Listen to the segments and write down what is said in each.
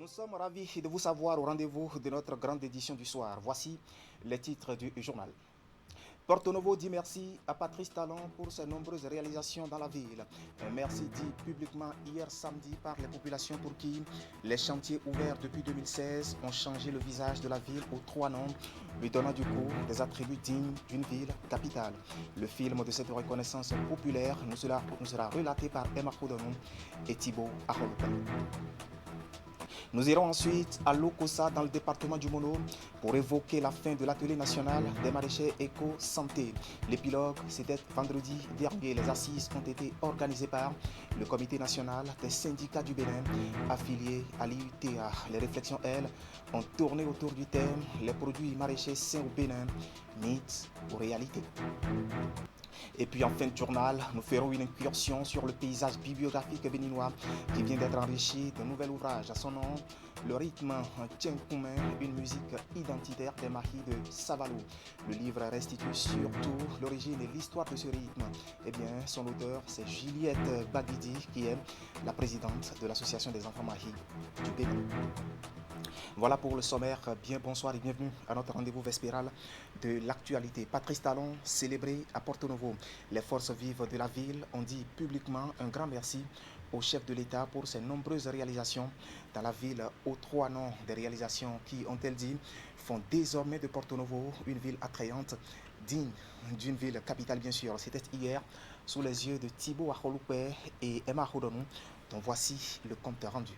sommes ravis de vous savoir au rendez-vous de notre grande édition du soir. Voici les titres du journal. Porto Novo dit merci à Patrice Talon pour ses nombreuses réalisations dans la ville. Un merci dit publiquement hier samedi par les populations pour qui les chantiers ouverts depuis 2016 ont changé le visage de la ville aux trois noms, lui donnant du coup des attributs dignes d'une ville capitale. Le film de cette reconnaissance populaire nous sera relaté par Emma Kodonou et Thibaut Aholka. Nous irons ensuite à Lokossa dans le département du Mono pour évoquer la fin de l'atelier national des maraîchers éco-santé. L'épilogue, c'était vendredi dernier. Les assises ont été organisées par le comité national des syndicats du Bénin affilié à l'IUTA. Les réflexions, elles, ont tourné autour du thème « Les produits maraîchers sains au Bénin, mythes ou réalités ». Et puis en fin de journal, nous ferons une incursion sur le paysage bibliographique béninois qui vient d'être enrichi d'un nouvel ouvrage à son nom, Le rythme Tchenkoumen, une musique identitaire des maquis de Savalou. Le livre restitue surtout l'origine et l'histoire de ce rythme. Eh bien, son auteur, c'est Juliette Baguidi, qui est la présidente de l'Association des enfants mahis du Bénin. Voilà pour le sommaire. Bien bonsoir et bienvenue à notre rendez-vous vespéral de l'actualité. Patrice Talon, célébré à Porto Novo. Les forces vives de la ville ont dit publiquement un grand merci au chef de l'État pour ses nombreuses réalisations dans la ville aux trois noms des réalisations qui, ont-elles dit, font désormais de Porto Novo une ville attrayante, digne d'une ville capitale bien sûr. C'était hier sous les yeux de Thibaut Aholka et Emma Kodonou, dont voici le compte rendu.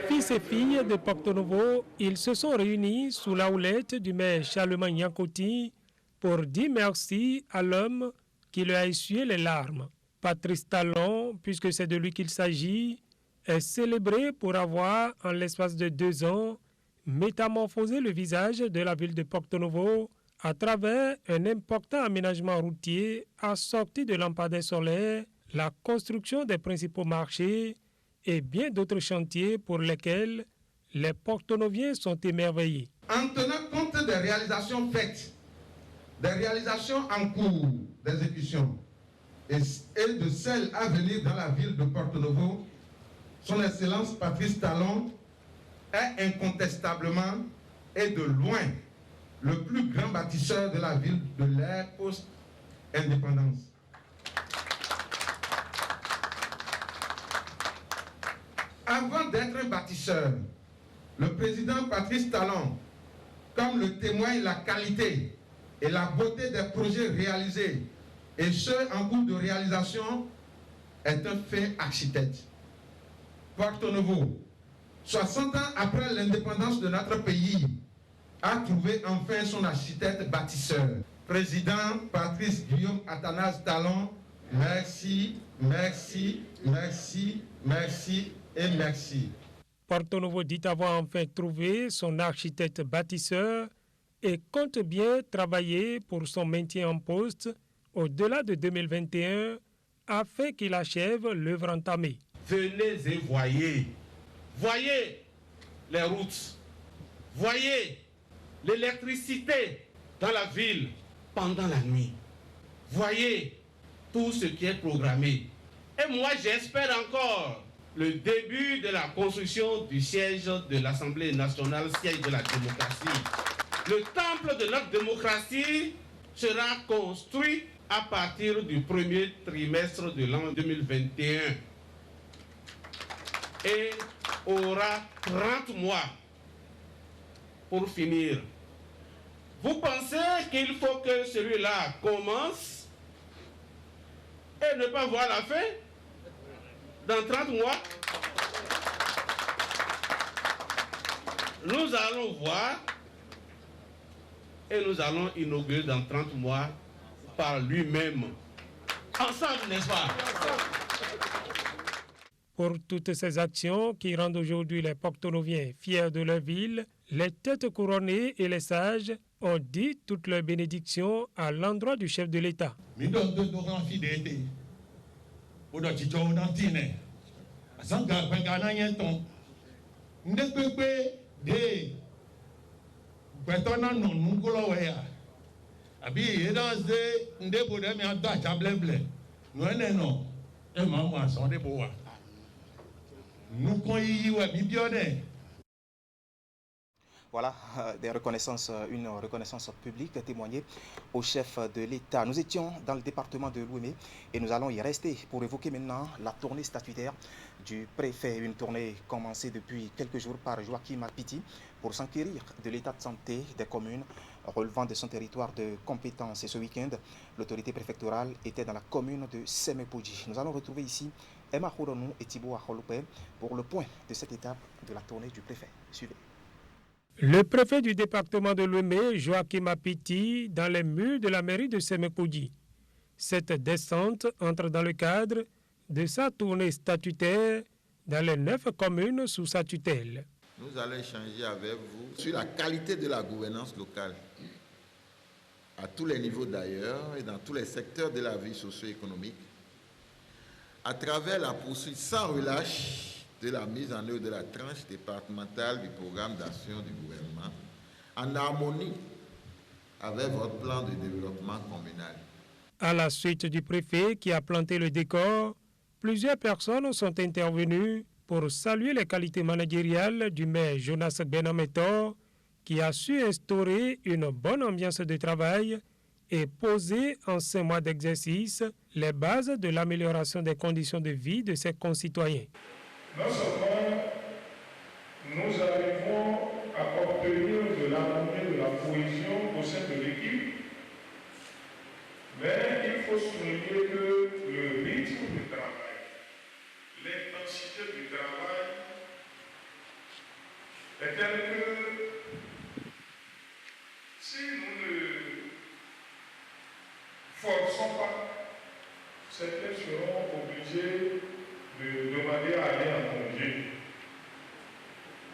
Fils et filles de Porto Novo, ils se sont réunis sous la houlette du maire Charlemagne Yankoti pour dire merci à l'homme qui lui a essuyé les larmes. Patrice Talon, puisque c'est de lui qu'il s'agit, est célébré pour avoir, en l'espace de 2 ans, métamorphosé le visage de la ville de Porto Novo à travers un important aménagement routier assorti de lampadaires solaires, la construction des principaux marchés et bien d'autres chantiers pour lesquels les portonoviens sont émerveillés. En tenant compte des réalisations faites, des réalisations en cours d'exécution et de celles à venir dans la ville de Porto Novo, son Excellence Patrice Talon est incontestablement et de loin le plus grand bâtisseur de la ville de l'ère post-indépendance. Avant d'être un bâtisseur, le président Patrice Talon, comme le témoigne la qualité et la beauté des projets réalisés et ceux en cours de réalisation, est un fait architecte. Porto Novo, 60 ans après l'indépendance de notre pays, a trouvé enfin son architecte bâtisseur. Président Patrice Guillaume Athanase Talon, merci, merci, merci, merci et merci. Porto Novo dit avoir enfin trouvé son architecte bâtisseur et compte bien travailler pour son maintien en poste au-delà de 2021 afin qu'il achève l'œuvre entamée. Venez et voyez les routes, voyez l'électricité dans la ville pendant la nuit, voyez tout ce qui est programmé. Et moi j'espère encore le début de la construction du siège de l'Assemblée nationale, siège de la démocratie. Le temple de notre démocratie sera construit à partir du premier trimestre de l'an 2021 et aura 30 mois pour finir. Vous pensez qu'il faut que celui-là commence et ne pas voir la fin dans 30 mois? Nous allons voir et nous allons inaugurer dans 30 mois par lui-même. Ensemble, n'est-ce pas? Pour toutes ces actions qui rendent aujourd'hui les portonoviens fiers de leur ville, les têtes couronnées et les sages ont dit toutes leurs bénédictions à l'endroit du chef de l'État. nous connaissons. Voilà, une reconnaissance publique témoignée au chef de l'État. Nous étions dans le département de l'Ouémé et nous allons y rester pour évoquer maintenant la tournée statutaire du préfet. Une tournée commencée depuis quelques jours par Joachim Apiti pour s'enquérir de l'état de santé des communes relevant de son territoire de compétence. Et ce week-end, l'autorité préfectorale était dans la commune de Semepoudji. Nous allons retrouver ici Emma Khouronou et Thibaut Akholopé pour le point de cette étape de la tournée du préfet. Suivez. Le préfet du département de l'Ouémé, Joachim Apiti, dans les murs de la mairie de Semepoudji. Cette descente entre dans le cadre de sa tournée statutaire dans les 9 communes sous sa tutelle. Nous allons échanger avec vous sur la qualité de la gouvernance locale, à tous les niveaux d'ailleurs et dans tous les secteurs de la vie socio-économique, à travers la poursuite sans relâche de la mise en œuvre de la tranche départementale du programme d'action du gouvernement, en harmonie avec votre plan de développement communal. À la suite du préfet qui a planté le décor, plusieurs personnes sont intervenues pour saluer les qualités managériales du maire Jonas Benametor, qui a su instaurer une bonne ambiance de travail et poser en 5 mois d'exercice les bases de l'amélioration des conditions de vie de ses concitoyens. Non seulement nous arrivons à obtenir de l'harmonie, de la cohésion au sein de l'équipe, mais il faut souligner que le rythme du travail, l'intensité du travail est telle que si nous ne forçons pas, certains seront obligés de demander à aller en congé.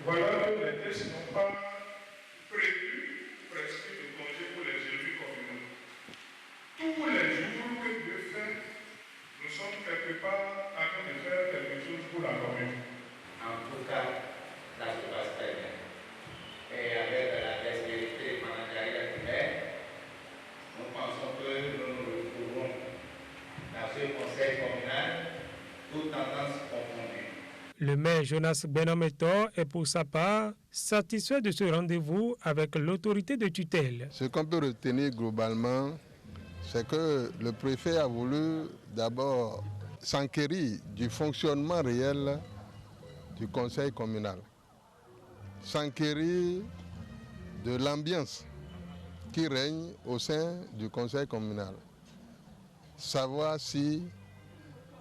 Voilà que les textes n'ont pas prévu presque de congé pour les élus communaux. Tous les jours que Dieu fait, nous sommes quelque part en train de faire quelque chose pour la commune. En tout cas, ça se passe très bien. Et avec la dextérité managériale du maire, nous pensons que nous nous retrouvons dans ce conseil communal, toutes tendances confondues. Le maire Jonas Benametor est pour sa part satisfait de ce rendez-vous avec l'autorité de tutelle. Ce qu'on peut retenir globalement, c'est que le préfet a voulu d'abord s'enquérir du fonctionnement réel du conseil communal, s'enquérir de l'ambiance qui règne au sein du conseil communal, savoir si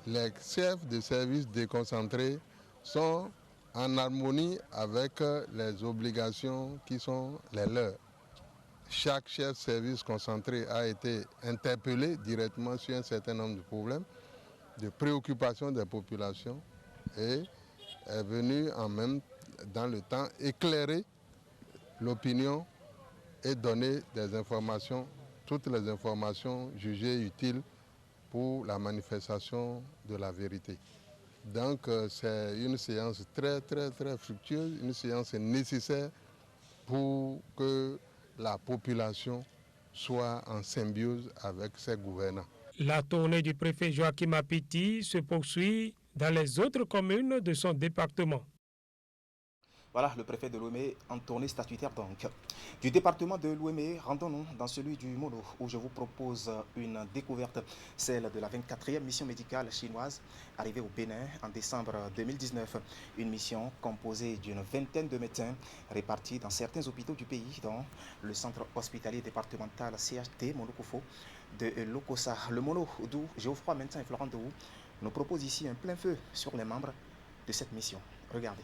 les chefs de services déconcentrés sont en harmonie avec les obligations qui sont les leurs. Chaque chef de service concentré a été interpellé directement sur un certain nombre de problèmes, de préoccupations des populations et est venu en même dans le temps éclairer l'opinion et donner des informations, toutes les informations jugées utiles pour la manifestation de la vérité. Donc c'est une séance très fructueuse, une séance nécessaire pour que la population soit en symbiose avec ses gouvernants. La tournée du préfet Joachim Apiti se poursuit dans les autres communes de son département. Voilà le préfet de l'Ouémé en tournée statutaire donc. Du département de l'Ouémé, rendons-nous dans celui du Mono où je vous propose une découverte, celle de la 24e mission médicale chinoise arrivée au Bénin en décembre 2019. Une mission composée d'une vingtaine de médecins répartis dans certains hôpitaux du pays, dont le centre hospitalier départemental CHT Monokoufo de Lokossa. Le Mono, d'où Geoffroy Mentin et Florent Dehou, nous propose ici un plein feu sur les membres de cette mission. Regardez.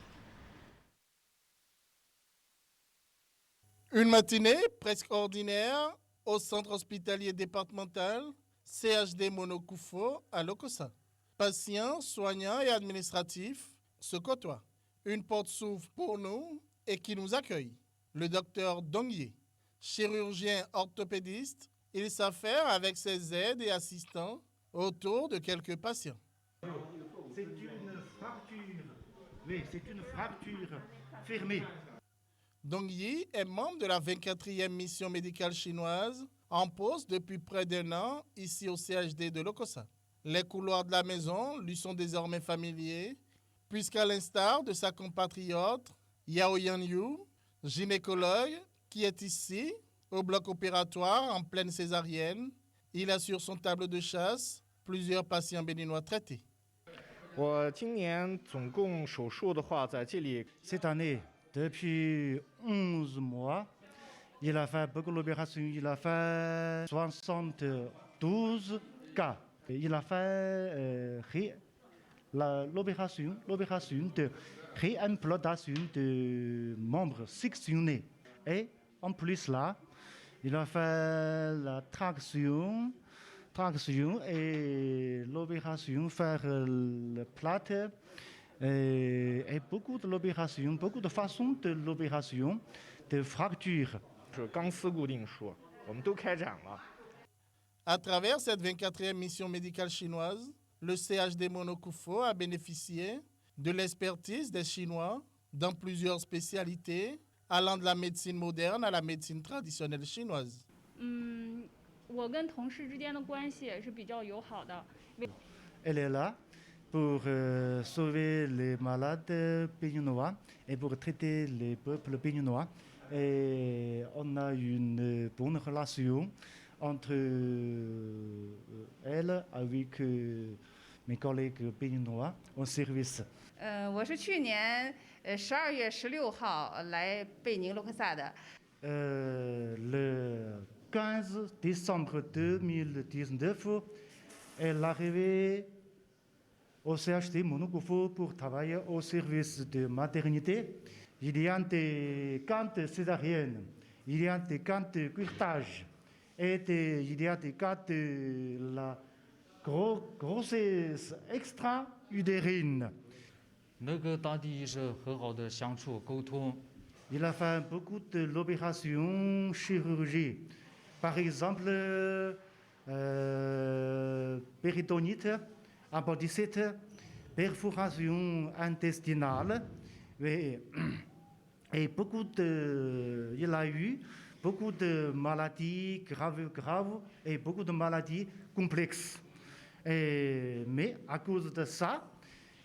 Une matinée presque ordinaire au centre hospitalier départemental CHD Monokoufo à Lokossa. Patients, soignants et administratifs se côtoient. Une porte s'ouvre pour nous et qui nous accueille. Le docteur Dongye, chirurgien orthopédiste, il s'affaire avec ses aides et assistants autour de quelques patients. C'est une fracture. Oui, c'est une fracture fermée. Dongyi est membre de la 24e mission médicale chinoise, en poste depuis près d'1 an ici au CHD de Lokossa. Les couloirs de la maison lui sont désormais familiers, puisqu'à l'instar de sa compatriote Yao Yanyu, gynécologue, qui est ici, au bloc opératoire en pleine césarienne, il a sur son tableau de chasse plusieurs patients béninois traités. Cette année, depuis 11 mois, il a fait beaucoup d'opérations. Il a fait 72 cas. Il a fait l'opération de réimplantation de membres sectionnés. Et en plus là, il a fait la traction et l'opération faire le plate et beaucoup de l'opération, beaucoup de façons de l'opération de fracture. À travers cette 24e mission médicale chinoise, le CHD Monokufo a bénéficié de l'expertise des Chinois dans plusieurs spécialités, allant de la médecine moderne à la médecine traditionnelle chinoise. Elle est là pour sauver les malades béninois et pour traiter les peuples béninois. Et on a une bonne relation entre elle avec mes collègues béninois en service. 我是去年12月16号来贝宁洛克萨的。Le 15 décembre 2019, elle est arrivée au CHD Monokufo pour travailler au service de maternité. Il y a des cas de césarienne, il y a des cas de curetage et il y a des cas de la grossesse extra-utérine. Il a fait beaucoup de l'opération chirurgie. Par exemple, péritonite, appendicite, perforation intestinale. Et il a eu beaucoup de maladies graves et beaucoup de maladies complexes. Mais à cause de ça,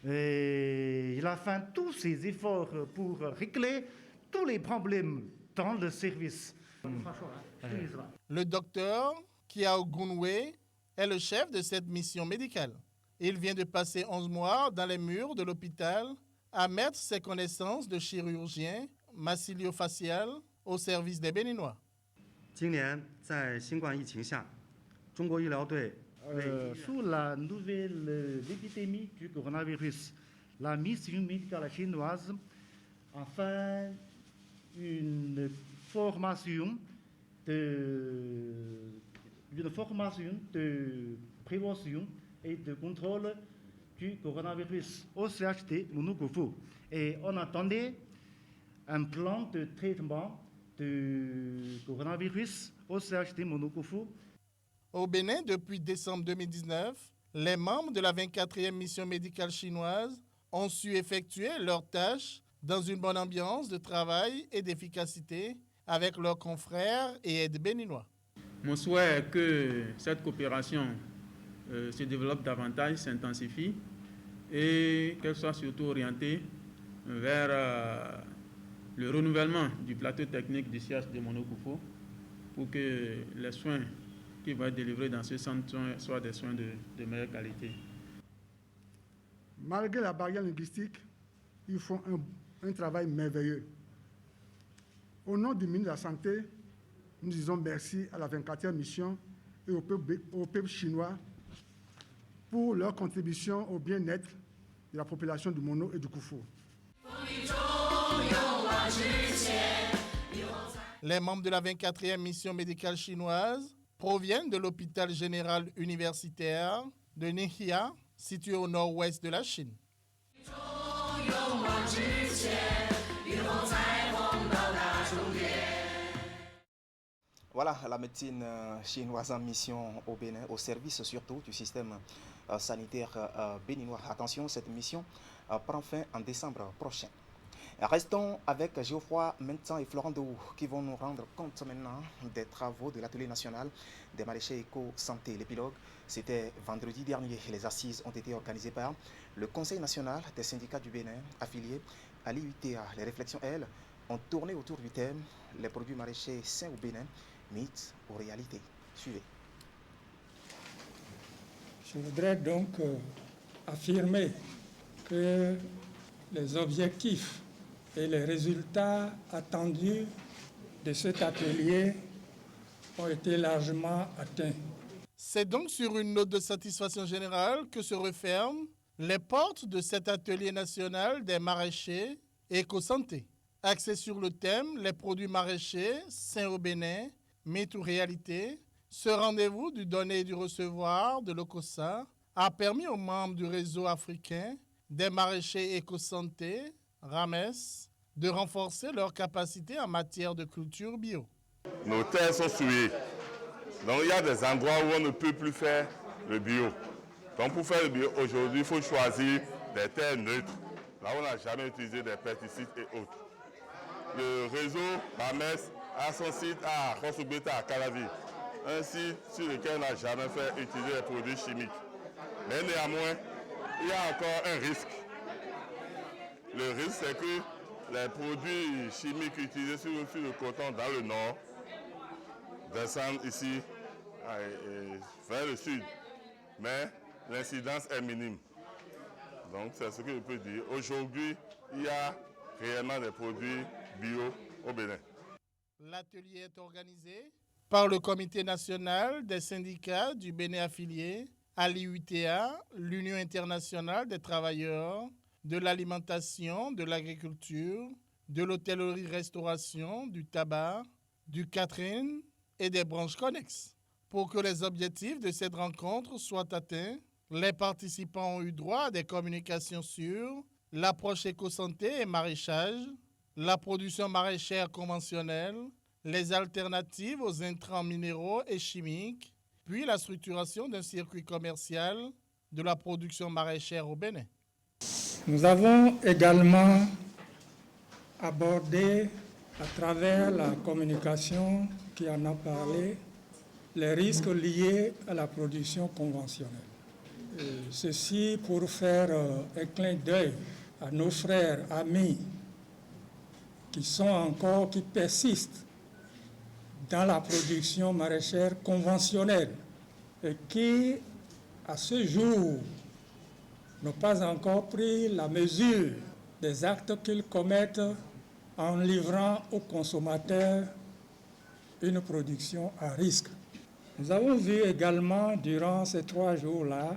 il a fait tous ses efforts pour régler tous les problèmes dans le service. Le docteur Kiao Gunwei est le chef de cette mission médicale. Il vient de passer 11 mois dans les murs de l'hôpital à mettre ses connaissances de chirurgien maxillofacial au service des Béninois. Sous la nouvelle épidémie du coronavirus, la mission médicale chinoise a fait une formation de prévention et de contrôle du coronavirus au CHD Monokufo. Et on attendait un plan de traitement du coronavirus au CHD Monokufo. Au Bénin, depuis décembre 2019, les membres de la 24e mission médicale chinoise ont su effectuer leurs tâches dans une bonne ambiance de travail et d'efficacité avec leurs confrères et aides béninois. Mon souhait est que cette coopération se développe davantage, s'intensifie et qu'elle soit surtout orientée vers le renouvellement du plateau technique du CHD Monokufo pour que les soins qui vont être délivrés dans ce centre soient des soins de meilleure qualité. Malgré la barrière linguistique, ils font un travail merveilleux. Au nom du ministre de la Santé, nous disons merci à la 24e mission et au peuple chinois pour leur contribution au bien-être de la population du Mono et du Kufo. Les membres de la 24e mission médicale chinoise proviennent de l'hôpital général universitaire de Ningxia, situé au nord-ouest de la Chine. Voilà la médecine chinoise en mission au Bénin, au service surtout du système sanitaire béninois. Attention, cette mission prend fin en décembre prochain. Restons avec Geoffroy Mentan et Florent Dehou qui vont nous rendre compte maintenant des travaux de l'atelier national des maraîchers éco-santé. L'épilogue, c'était vendredi dernier. Les assises ont été organisées par le Conseil national des syndicats du Bénin affilié à l'IUTA. Les réflexions, elles, ont tourné autour du thème « Les produits maraîchers sains au Bénin, mythes ou réalités ». Suivez. Je voudrais donc affirmer que les objectifs et les résultats attendus de cet atelier ont été largement atteints. C'est donc sur une note de satisfaction générale que se referment les portes de cet atelier national des maraîchers éco-santé. Axé sur le thème « Les produits maraîchers sains au Bénin, mythes ou réalités », ce rendez-vous du donner et du recevoir de l'OCOSA a permis aux membres du réseau africain des maraîchers éco-santé, RAMES, de renforcer leurs capacités en matière de culture bio. Nos terres sont souillées. Donc il y a des endroits où on ne peut plus faire le bio. Donc pour faire le bio, aujourd'hui, il faut choisir des terres neutres, là où on n'a jamais utilisé des pesticides et autres. Le réseau RAMES a son site à Rosubeta à Calavi, un site sur lequel on n'a jamais fait utiliser des produits chimiques. Mais néanmoins, il y a encore un risque. Le risque, c'est que les produits chimiques utilisés sur le coton dans le nord descendent ici vers le sud. Mais l'incidence est minime. Donc c'est ce que je peux dire. Aujourd'hui, il y a réellement des produits bio au Bénin. L'atelier est organisé par le Comité national des syndicats du Bénin affilié à l'IUTA, l'Union internationale des travailleurs de l'alimentation, de l'agriculture, de l'hôtellerie-restauration, du tabac, du catering et des branches connexes. Pour que les objectifs de cette rencontre soient atteints, les participants ont eu droit à des communications sur l'approche éco-santé et maraîchage, la production maraîchère conventionnelle, les alternatives aux intrants minéraux et chimiques, puis la structuration d'un circuit commercial de la production maraîchère au Bénin. Nous avons également abordé, à travers la communication qui en a parlé, les risques liés à la production conventionnelle. Ceci pour faire un clin d'œil à nos frères, amis, qui persistent dans la production maraîchère conventionnelle et qui, à ce jour, n'ont pas encore pris la mesure des actes qu'ils commettent en livrant aux consommateurs une production à risque. Nous avons vu également durant ces 3 jours-là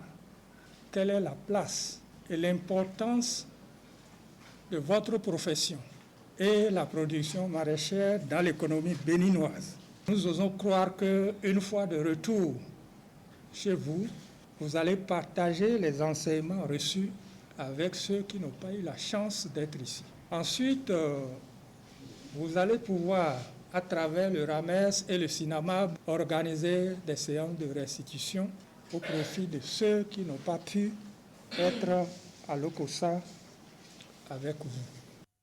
quelle est la place et l'importance de votre profession et la production maraîchère dans l'économie béninoise. Nous osons croire qu'une fois de retour chez vous, vous allez partager les enseignements reçus avec ceux qui n'ont pas eu la chance d'être ici. Ensuite, vous allez pouvoir, à travers le RAMES et le SINAMAB, organiser des séances de restitution au profit de ceux qui n'ont pas pu être à l'OCOSA avec vous.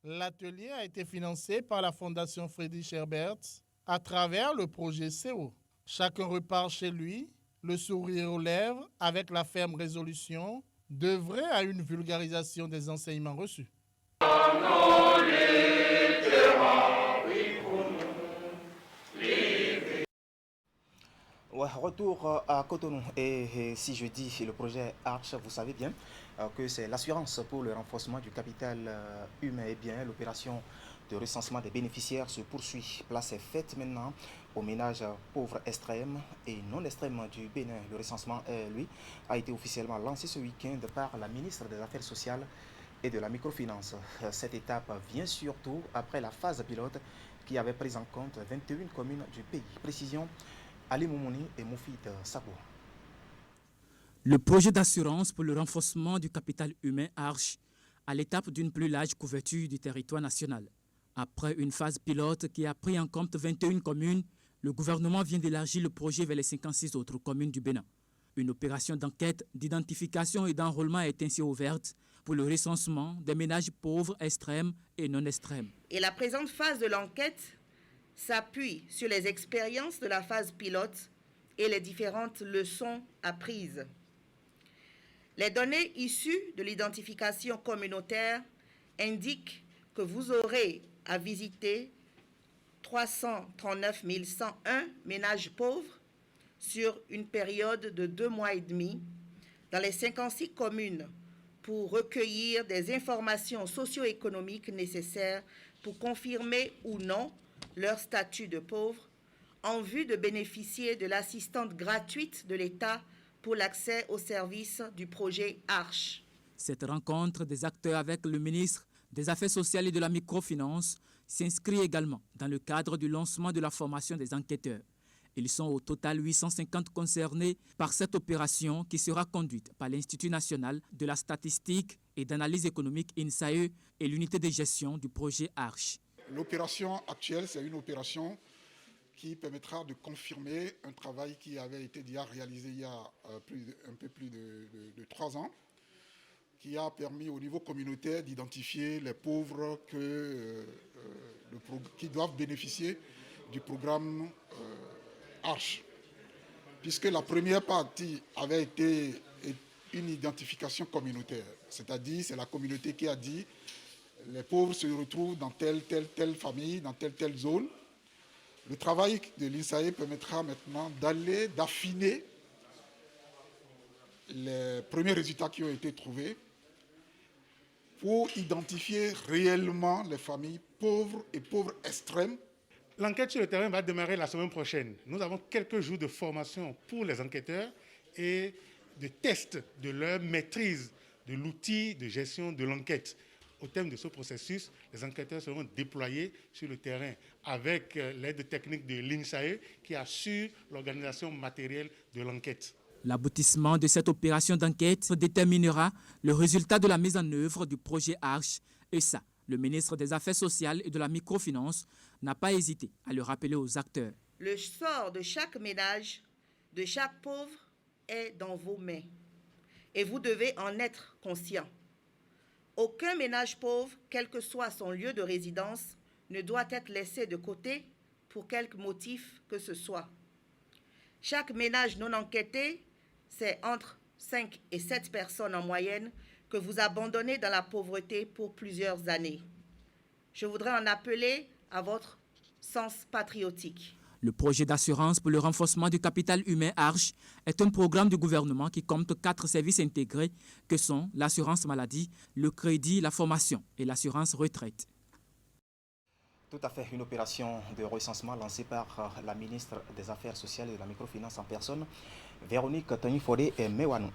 L'atelier a été financé par la Fondation Friedrich Herbert à travers le projet CO. Chacun repart chez lui, le sourire aux lèvres, avec la ferme résolution d'œuvrer à une vulgarisation des enseignements reçus. Ouais, retour à Cotonou. Et si je dis le projet Arch, vous savez bien que c'est l'assurance pour le renforcement du capital humain. Et bien, l'opération de recensement des bénéficiaires se poursuit. Place est faite maintenant aux ménages pauvres extrêmes et non extrêmes du Bénin. Le recensement, lui, a été officiellement lancé ce week-end par la ministre des Affaires sociales et de la microfinance. Cette étape vient surtout après la phase pilote qui avait pris en compte 21 communes du pays. Précision, Ali Moumouni et Moufid Sabo. Le projet d'assurance pour le renforcement du capital humain ARCH à l'étape d'une plus large couverture du territoire national. Après une phase pilote qui a pris en compte 21 communes, le gouvernement vient d'élargir le projet vers les 56 autres communes du Bénin. Une opération d'enquête, d'identification et d'enrôlement est ainsi ouverte pour le recensement des ménages pauvres extrêmes et non extrêmes. Et la présente phase de l'enquête s'appuie sur les expériences de la phase pilote et les différentes leçons apprises. Les données issues de l'identification communautaire indiquent que vous aurez à visiter 339 101 ménages pauvres sur une période de 2 mois et demi dans les 56 communes pour recueillir des informations socio-économiques nécessaires pour confirmer ou non leur statut de pauvre en vue de bénéficier de l'assistance gratuite de l'État pour l'accès aux services du projet ARCHE. Cette rencontre des acteurs avec le ministre des Affaires sociales et de la microfinance s'inscrit également dans le cadre du lancement de la formation des enquêteurs. Ils sont au total 850 concernés par cette opération qui sera conduite par l'Institut national de la statistique et d'analyse économique INSAE et l'unité de gestion du projet ARCHE. L'opération actuelle, c'est une opération qui permettra de confirmer un travail qui avait été déjà réalisé il y a un peu plus de 3 ans, qui a permis au niveau communautaire d'identifier les pauvres qui doivent bénéficier du programme ARCHE. Puisque la première partie avait été une identification communautaire, c'est-à-dire c'est la communauté qui a dit les pauvres se retrouvent dans telle famille, dans telle zone. Le travail de l'INSAE permettra maintenant d'affiner les premiers résultats qui ont été trouvés pour identifier réellement les familles pauvres et pauvres extrêmes. L'enquête sur le terrain va démarrer la semaine prochaine. Nous avons quelques jours de formation pour les enquêteurs et de tests de leur maîtrise de l'outil de gestion de l'enquête. Au terme de ce processus, les enquêteurs seront déployés sur le terrain avec l'aide technique de l'INSAE qui assure l'organisation matérielle de l'enquête. L'aboutissement de cette opération d'enquête déterminera le résultat de la mise en œuvre du projet ARCHE. Et ça, le ministre des Affaires sociales et de la microfinance n'a pas hésité à le rappeler aux acteurs. Le sort de chaque ménage, de chaque pauvre, est dans vos mains. Et vous devez en être conscient. Aucun ménage pauvre, quel que soit son lieu de résidence, ne doit être laissé de côté pour quelque motif que ce soit. Chaque ménage non enquêté, c'est entre 5 et 7 personnes en moyenne que vous abandonnez dans la pauvreté pour plusieurs années. Je voudrais en appeler à votre sens patriotique. Le projet d'assurance pour le renforcement du capital humain ARCHE est un programme du gouvernement qui compte 4 services intégrés que sont l'assurance maladie, le crédit, la formation et l'assurance retraite. Tout à fait, une opération de recensement lancée par la ministre des Affaires sociales et de la microfinance en personne, Véronique Tanifodé et Mewanou.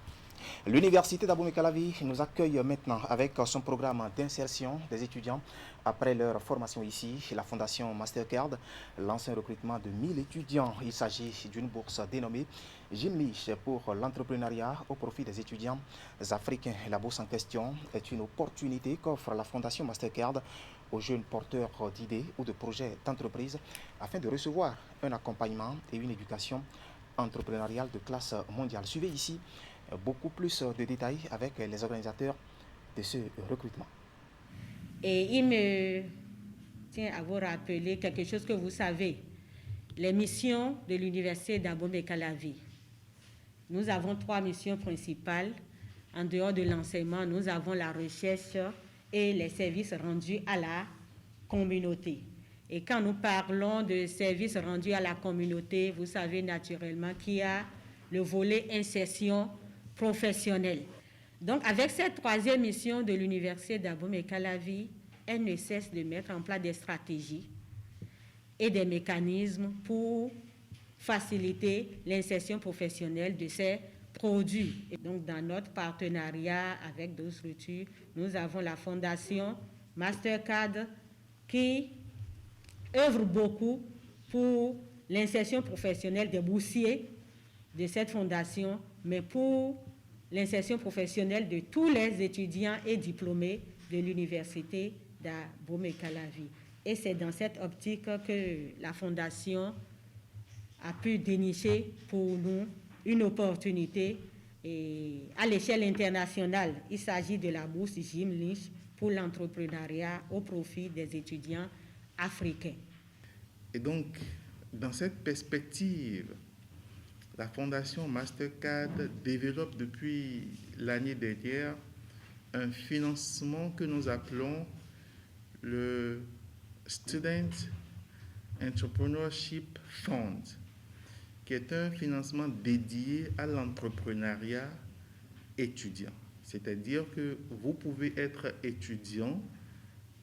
L'université d'Abomey-Calavi nous accueille maintenant avec son programme d'insertion des étudiants après leur formation ici. La fondation Mastercard lance un recrutement de 1000 étudiants. Il s'agit d'une bourse dénommée Gymlich pour l'entrepreneuriat au profit des étudiants africains. La bourse en question est une opportunité qu'offre la fondation Mastercard aux jeunes porteurs d'idées ou de projets d'entreprise afin de recevoir un accompagnement et une éducation entrepreneuriale de classe mondiale. Suivez ici beaucoup plus de détails avec les organisateurs de ce recrutement. Et il me tient à vous rappeler quelque chose que vous savez, les missions de l'université d'Abomey-Calavi. Nous avons 3 missions principales. En dehors de l'enseignement, nous avons la recherche et les services rendus à la communauté. Et quand nous parlons de services rendus à la communauté, vous savez naturellement qu'il y a le volet insertion professionnelle. Donc, avec cette 3e mission de l'université d'Abomey-Calavi, elle ne cesse de mettre en place des stratégies et des mécanismes pour faciliter l'insertion professionnelle de ces produits. Et donc, dans notre partenariat avec d'autres structures, nous avons la fondation Mastercard qui œuvre beaucoup pour l'insertion professionnelle des boursiers de cette fondation, mais pour l'insertion professionnelle de tous les étudiants et diplômés de l'université d'Abomey-Calavi. Et c'est dans cette optique que la fondation a pu dénicher pour nous une opportunité Et à l'échelle internationale, il s'agit de la bourse Jim Lynch pour l'entrepreneuriat au profit des étudiants africains. Et donc, dans cette perspective, la Fondation Mastercard développe depuis l'année dernière un financement que nous appelons le Student Entrepreneurship Fund, qui est un financement dédié à l'entrepreneuriat étudiant. C'est-à-dire que vous pouvez être étudiant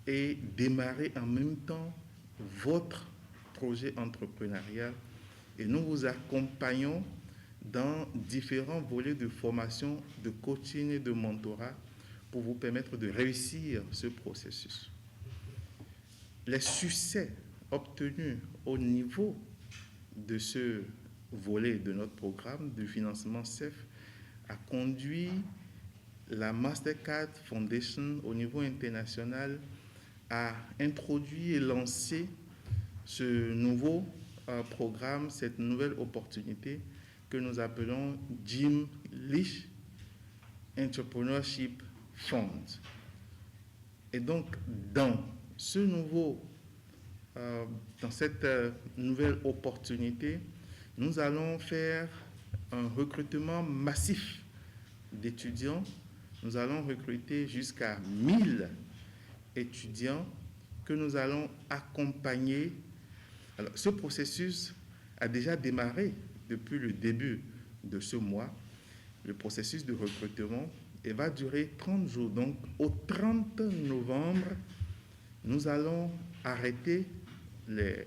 et démarrer en même temps votre projet entrepreneurial. Et nous vous accompagnons dans différents volets de formation, de coaching et de mentorat pour vous permettre de réussir ce processus. Les succès obtenus au niveau de ce volet de notre programme de financement CEF a conduit la Mastercard Foundation au niveau international à introduire et lancer ce nouveau programme, cette nouvelle opportunité que nous appelons Jim Lynch Entrepreneurship Fund. Et donc, dans cette nouvelle opportunité, nous allons faire un recrutement massif d'étudiants. Nous allons recruter jusqu'à 1000 étudiants que nous allons accompagner. Alors, ce processus a déjà démarré depuis le début de ce mois, le processus de recrutement, et va durer 30 jours. Donc, au 30 novembre, nous allons arrêter les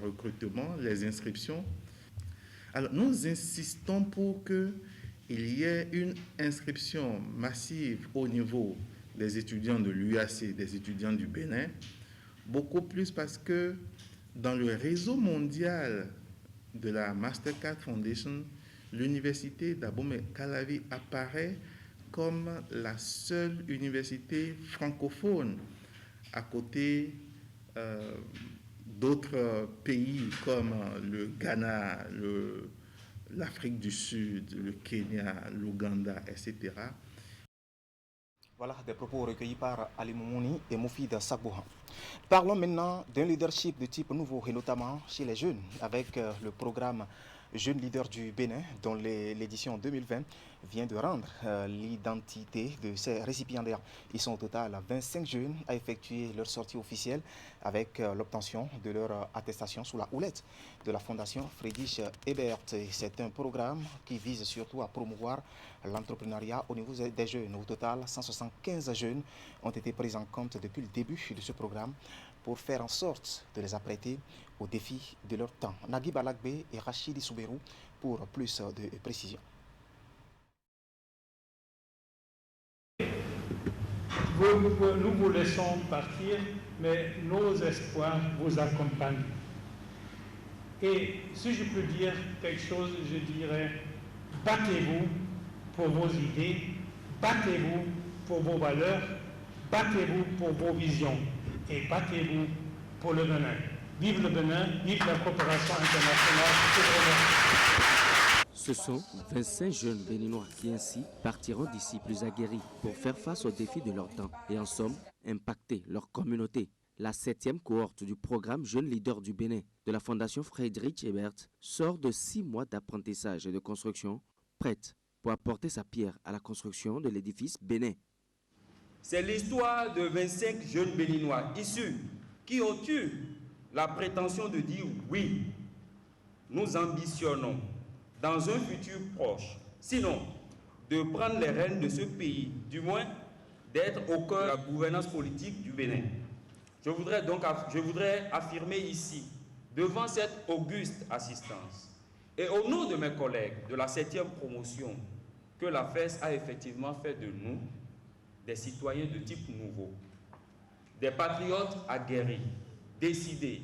recrutements, les inscriptions. Alors, nous insistons pour qu'il y ait une inscription massive au niveau des étudiants de l'UAC, des étudiants du Bénin, beaucoup plus parce que dans le réseau mondial de la Mastercard Foundation, l'université d'Abomey-Calavi apparaît comme la seule université francophone à côté d'autres pays comme le Ghana, l'Afrique du Sud, le Kenya, l'Ouganda, etc. Voilà des propos recueillis par Ali Moumouni et Moufid Sakbouhan. Parlons maintenant d'un leadership de type nouveau et notamment chez les jeunes avec le programme Jeunes leaders du Bénin dont l'édition 2020 vient de rendre l'identité de ces récipiendaires. Ils sont au total 25 jeunes à effectuer leur sortie officielle avec l'obtention de leur attestation sous la houlette de la Fondation Friedrich Ebert. C'est un programme qui vise surtout à promouvoir l'entrepreneuriat au niveau des jeunes. Au total, 175 jeunes ont été pris en compte depuis le début de ce programme pour faire en sorte de les apprêter aux défis de leur temps. Nagui Balagbe et Rachidi Souberou pour plus de précision. Nous vous laissons partir, mais nos espoirs vous accompagnent. Et si je peux dire quelque chose, je dirais, battez-vous pour vos idées, battez-vous pour vos valeurs, battez-vous pour vos visions et battez-vous pour le Bénin. Vive le Bénin, vive la coopération internationale. Ce sont 25 jeunes béninois qui ainsi partiront d'ici plus aguerris pour faire face aux défis de leur temps et en somme impacter leur communauté. La 7e cohorte du programme Jeunes leaders du Bénin de la Fondation Friedrich Ebert sort de 6 mois d'apprentissage et de construction, prête pour apporter sa pierre à la construction de l'édifice Bénin. C'est l'histoire de 25 jeunes béninois issus qui ont eu la prétention de dire oui, nous ambitionnons dans un futur proche, sinon de prendre les rênes de ce pays, du moins d'être au cœur de la gouvernance politique du Bénin. Je voudrais affirmer ici, devant cette auguste assistance, et au nom de mes collègues de la 7e promotion, que la FES a effectivement fait de nous des citoyens de type nouveau, des patriotes aguerris, décidés,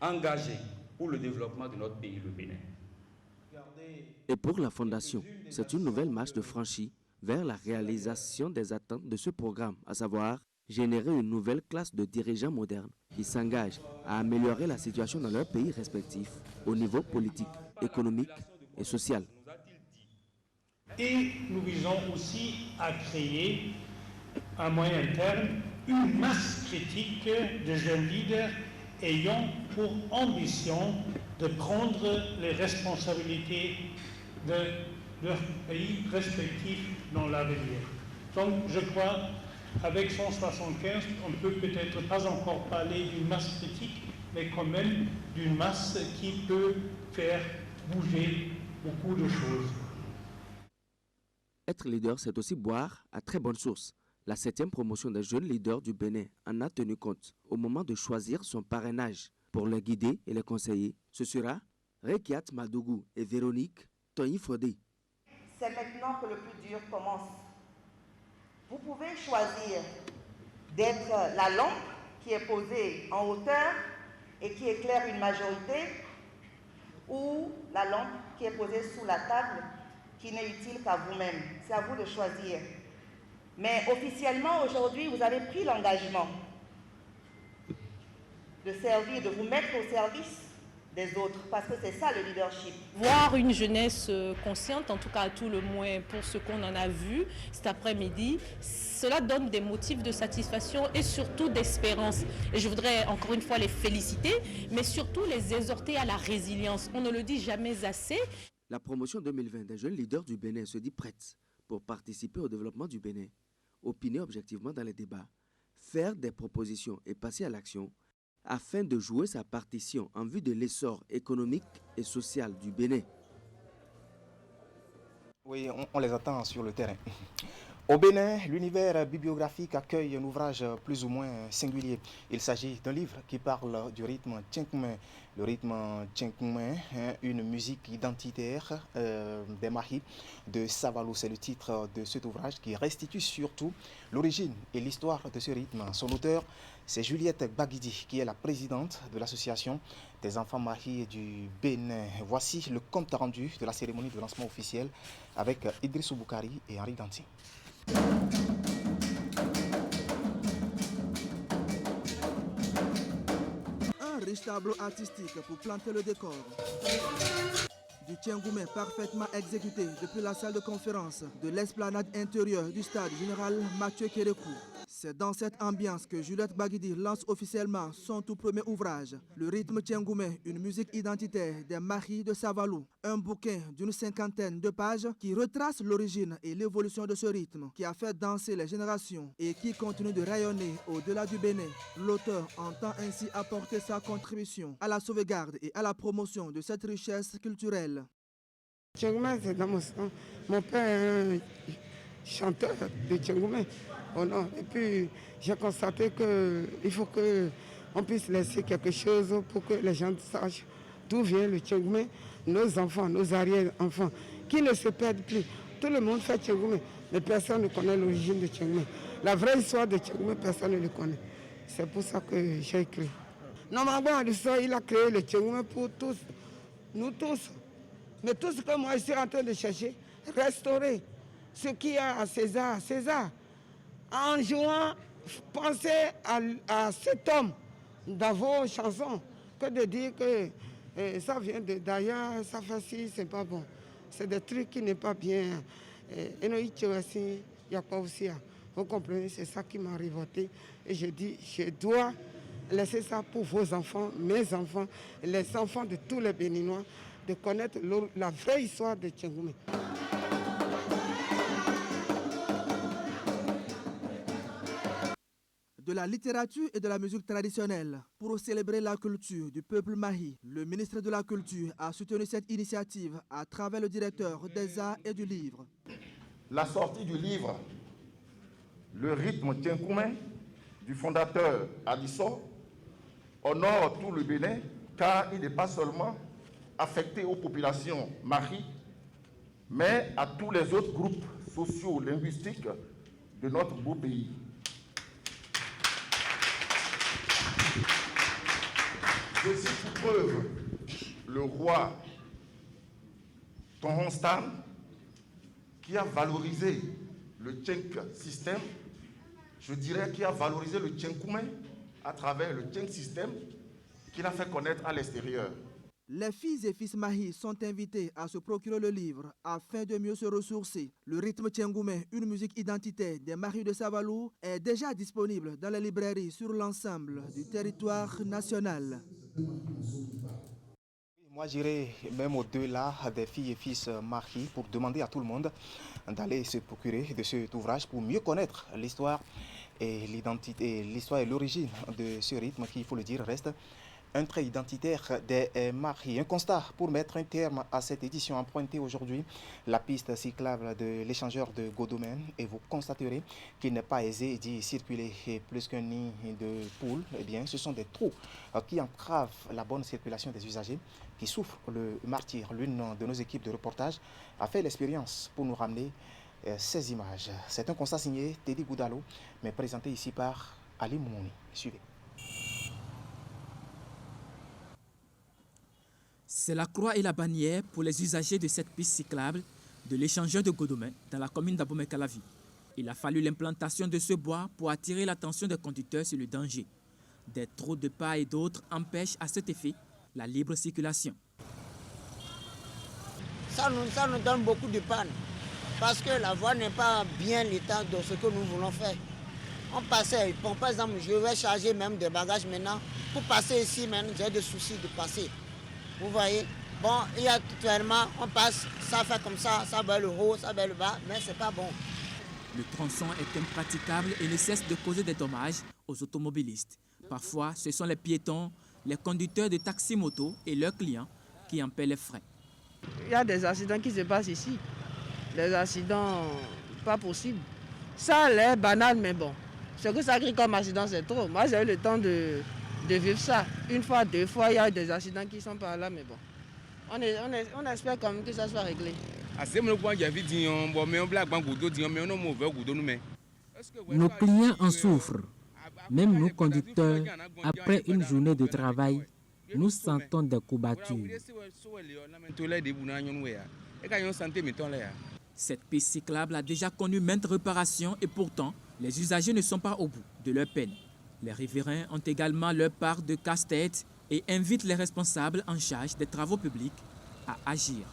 engagés pour le développement de notre pays, le Bénin. Et pour la Fondation, c'est une nouvelle marche de franchie vers la réalisation des attentes de ce programme, à savoir générer une nouvelle classe de dirigeants modernes qui s'engagent à améliorer la situation dans leurs pays respectifs au niveau politique, économique et social. Et nous visons aussi à créer, à moyen terme, une masse critique de jeunes leaders ayant pour ambition de prendre les responsabilités de leurs pays respectifs dans l'avenir. Donc je crois, avec 175, on ne peut peut-être pas encore parler d'une masse critique, mais quand même d'une masse qui peut faire bouger beaucoup de choses. Être leader, c'est aussi boire à très bonne source. La 7e promotion des jeunes leaders du Bénin en a tenu compte au moment de choisir son parrainage. Pour les guider et les conseiller, ce sera Rekiat Madougou et Véronique Tony Fodé. C'est maintenant que le plus dur commence. Vous pouvez choisir d'être la lampe qui est posée en hauteur et qui éclaire une majorité, ou la lampe qui est posée sous la table qui n'est utile qu'à vous-même. C'est à vous de choisir. Mais officiellement, aujourd'hui, vous avez pris l'engagement de servir, de vous mettre au service des autres, parce que c'est ça le leadership. Voir une jeunesse consciente, en tout cas à tout le moins pour ce qu'on en a vu cet après-midi, cela donne des motifs de satisfaction et surtout d'espérance. Et je voudrais encore une fois les féliciter, mais surtout les exhorter à la résilience. On ne le dit jamais assez. La promotion 2020 des jeunes leaders du Bénin se dit prête pour participer au développement du Bénin, opiner objectivement dans les débats, faire des propositions et passer à l'action afin de jouer sa partition en vue de l'essor économique et social du Bénin. Oui, on les attend sur le terrain. Au Bénin, l'univers bibliographique accueille un ouvrage plus ou moins singulier. Il s'agit d'un livre qui parle du rythme Tchenkoumé. Le rythme Tchenkoumé, une musique identitaire des Mahis de Savalou. C'est le titre de cet ouvrage qui restitue surtout l'origine et l'histoire de ce rythme. Son auteur, c'est Juliette Baguidi, qui est la présidente de l'association des enfants Mahis du Bénin. Voici le compte rendu de la cérémonie de lancement officiel avec Idrissou Boukari et Henri Danti. Un riche tableau artistique pour planter le décor. Du Tchengoumé parfaitement exécuté depuis la salle de conférence de l'esplanade intérieure du stade général Mathieu Kérékou. C'est dans cette ambiance que Juliette Baguidi lance officiellement son tout premier ouvrage, Le rythme Tchengoumé, une musique identitaire des Mahis de Savalou. Un bouquin d'une 50aine de pages qui retrace l'origine et l'évolution de ce rythme qui a fait danser les générations et qui continue de rayonner au-delà du Bénin. L'auteur entend ainsi apporter sa contribution à la sauvegarde et à la promotion de cette richesse culturelle. Tchengoumé, c'est dans mon sang. Mon père est un chanteur de Tchengoumé. Oh non. Et puis j'ai constaté qu'il faut qu'on puisse laisser quelque chose pour que les gens sachent d'où vient le Tchengoumé, nos enfants, nos arrière-enfants, qui ne se perdent plus. Tout le monde fait Tchengoumé, mais personne ne connaît l'origine de Tchengoumé. La vraie histoire de Tchengoumé, personne ne le connaît. C'est pour ça que j'ai écrit. Normalement, l'histoire, il a créé le Tchengoumé pour tous, nous tous. Mais tout ce que moi je suis en train de chercher, restaurer ce qu'il y a à César, César. En jouant, pensez à cet homme dans vos chansons, que de dire que ça vient d'ailleurs, ça fait ci, c'est pas bon. C'est des trucs qui n'est pas bien. Vous comprenez, c'est ça qui m'a révolté. Et je dis, je dois laisser ça pour vos enfants, mes enfants, les enfants de tous les Béninois, de connaître la vraie histoire de Tchengoumé. De la littérature et de la musique traditionnelle. Pour célébrer la culture du peuple Mahi, le ministre de la Culture a soutenu cette initiative à travers le directeur des Arts et du Livre. La sortie du livre Le rythme Tchenkoumé du fondateur Adisso honore tout le Bénin car il n'est pas seulement affecté aux populations Mahi, mais à tous les autres groupes socio-linguistiques de notre beau pays. Je cite pour preuve le roi Tonhonstan qui a valorisé le Tchenk système, je dirais qui a valorisé le Tchenkoumé à travers le Tchenk système qu'il a fait connaître à l'extérieur. Les filles et fils Mahi sont invités à se procurer le livre afin de mieux se ressourcer. Le rythme Tchengoumé, une musique identitaire des Mahis de Savalou, est déjà disponible dans les librairies sur l'ensemble du territoire national. Moi, j'irai même au-delà des filles et fils Mahi pour demander à tout le monde d'aller se procurer de cet ouvrage pour mieux connaître l'histoire et l'identité, l'histoire et l'origine de ce rythme qui, il faut le dire, reste un trait identitaire des Mahis. Un constat pour mettre un terme à cette édition empruntée aujourd'hui, la piste cyclable de l'échangeur de Godomaine, et vous constaterez qu'il n'est pas aisé d'y circuler. Et plus qu'un nid de poules, eh bien, ce sont des trous qui entravent la bonne circulation des usagers qui souffrent le martyre. L'une de nos équipes de reportage a fait l'expérience pour nous ramener ces images. C'est un constat signé Teddy Goudalo, mais présenté ici par Ali Moumouni. Suivez. C'est la croix et la bannière pour les usagers de cette piste cyclable de l'échangeur de Godomain dans la commune d'Abomey-Calavi. Il a fallu l'implantation de ce bois pour attirer l'attention des conducteurs sur le danger. Des trous de part et d'autre empêchent à cet effet la libre circulation. Ça nous donne beaucoup de panne parce que la voie n'est pas bien l'état de ce que nous voulons faire. On passait, par exemple, je vais charger même des bagages maintenant. Pour passer ici, j'ai des soucis de passer. Vous voyez, bon, il y a actuellement, on passe, ça fait comme ça va le haut, ça va le bas, mais c'est pas bon. Le tronçon est impraticable et ne cesse de causer des dommages aux automobilistes. Parfois, ce sont les piétons, les conducteurs de taxi-moto et leurs clients qui en paient les frais. Il y a des accidents qui se passent ici, des accidents pas possibles. Ça a l'air banal, mais bon, ce que ça crée comme accident, c'est trop. Moi, j'ai eu le temps de vivre ça. Une fois, deux fois, il y a des accidents qui sont par là, mais bon. On espère quand même que ça soit réglé. Nos clients en souffrent. Même nous conducteurs, après une journée de travail, nous sentons des courbatures. Cette piste cyclable a déjà connu maintes réparations et pourtant, les usagers ne sont pas au bout de leur peine. Les riverains ont également leur part de casse-tête et invitent les responsables en charge des travaux publics à agir.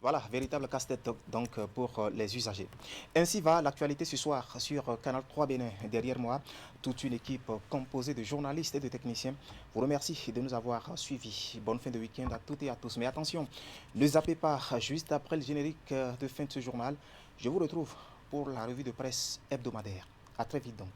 Voilà, véritable casse-tête donc pour les usagers. Ainsi va l'actualité ce soir sur Canal 3 Bénin. Derrière moi, toute une équipe composée de journalistes et de techniciens vous remercie de nous avoir suivis. Bonne fin de week-end à toutes et à tous. Mais attention, ne zappez pas, juste après le générique de fin de ce journal, je vous retrouve pour la revue de presse hebdomadaire. À très vite donc.